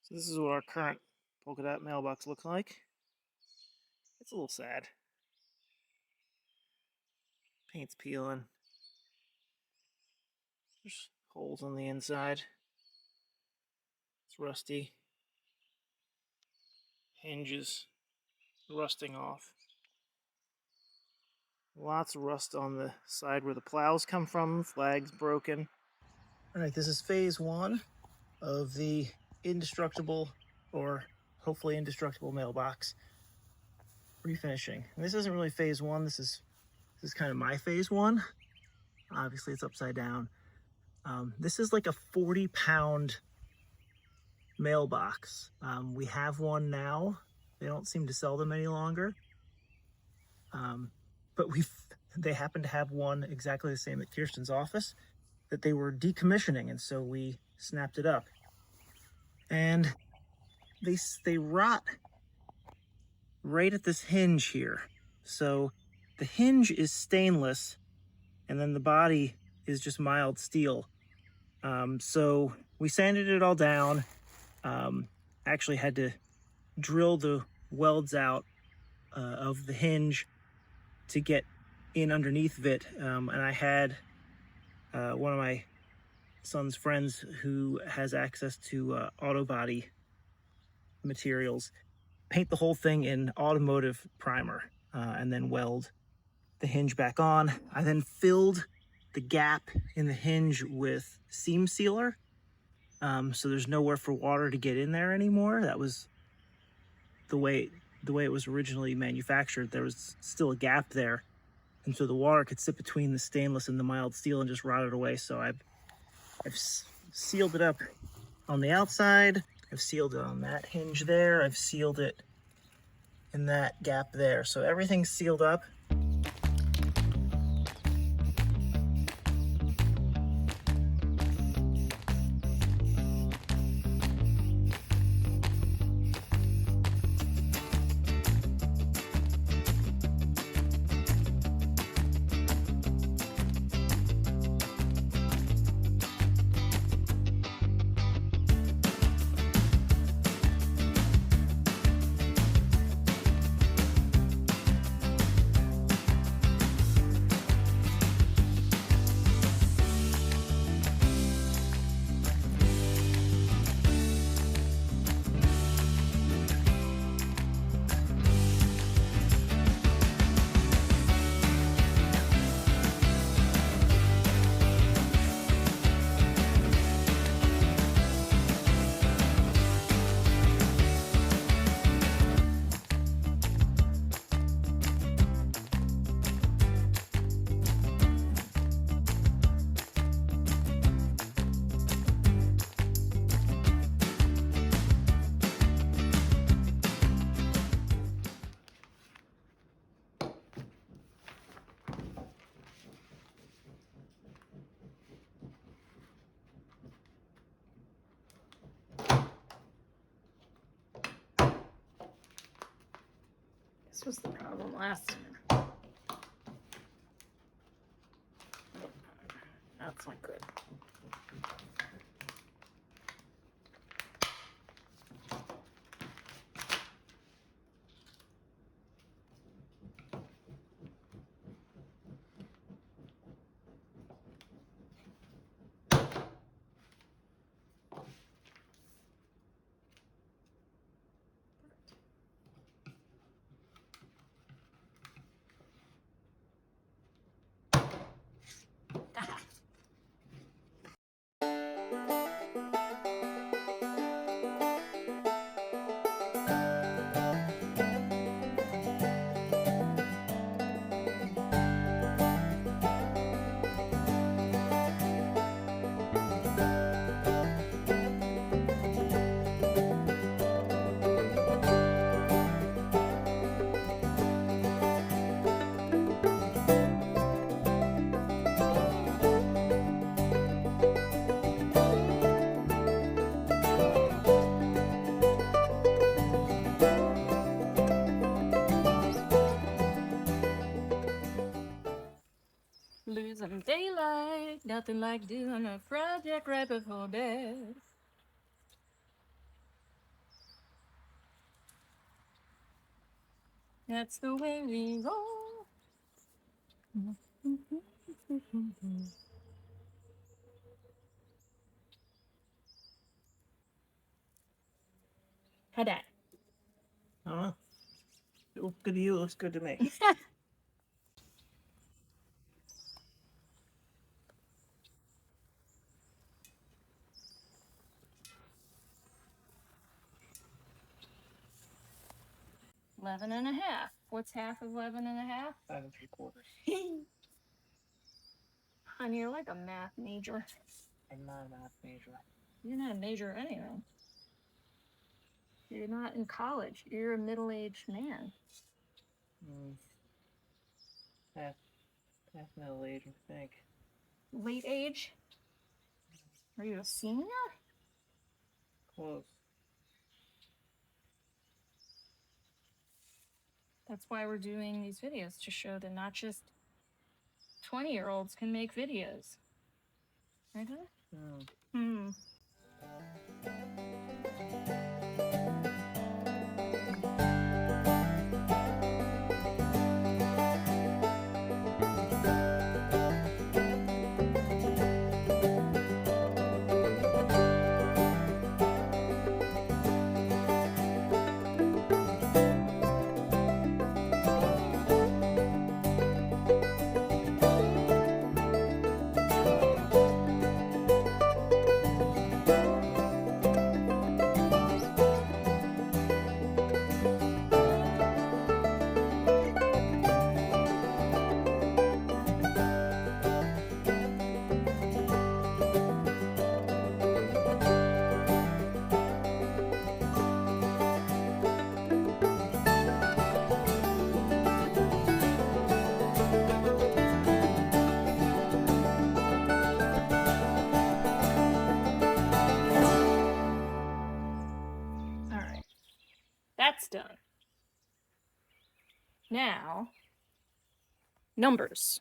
So this is what our current polka dot mailbox looks like. It's a little sad. Paint's peeling. There's holes on the inside. It's rusty. Hinges rusting off. Lots of rust on the side where the plows come from. Flag's broken. All right, this is phase one of the indestructible, or hopefully indestructible, mailbox refinishing. And this isn't really phase one. This is kind of my phase one. Obviously, it's upside down. This is like a 40-pound mailbox. We have one now. They don't seem to sell them any longer. But they happen to have one exactly the same at Kirsten's office that they were decommissioning, and so we snapped it up. And they rot right at this hinge here. So the hinge is stainless, and then the body is just mild steel. So we sanded it all down. Actually had to drill the welds out of the hinge to get in underneath of it. And I had one of my son's friends who has access to auto body materials paint the whole thing in automotive primer and then weld the hinge back on. I then filled the gap in the hinge with seam sealer, so there's nowhere for water to get in there anymore. That was the way it was originally manufactured. There was still a gap there, and so the water could sit between the stainless and the mild steel and just rot it away. So I've sealed it up on the outside. I've sealed it on that hinge there. I've sealed it in that gap there. So everything's sealed up. This was the problem last time. That's not good. Losing daylight, nothing like doing a project right before bed. That's the way we roll. How'd that? It looks good to you, it looks good to me. 11 and a half. What's half of 11 and a half? 5 3/4. Honey, you're like a math major. I'm not a math major. You're not a major of anything. You're not in college. You're a middle-aged man. Half middle age, I think. Late age? Are you a senior? Close. That's why we're doing these videos, to show that not just 20-year-olds can make videos. Right? That's done. Now, numbers.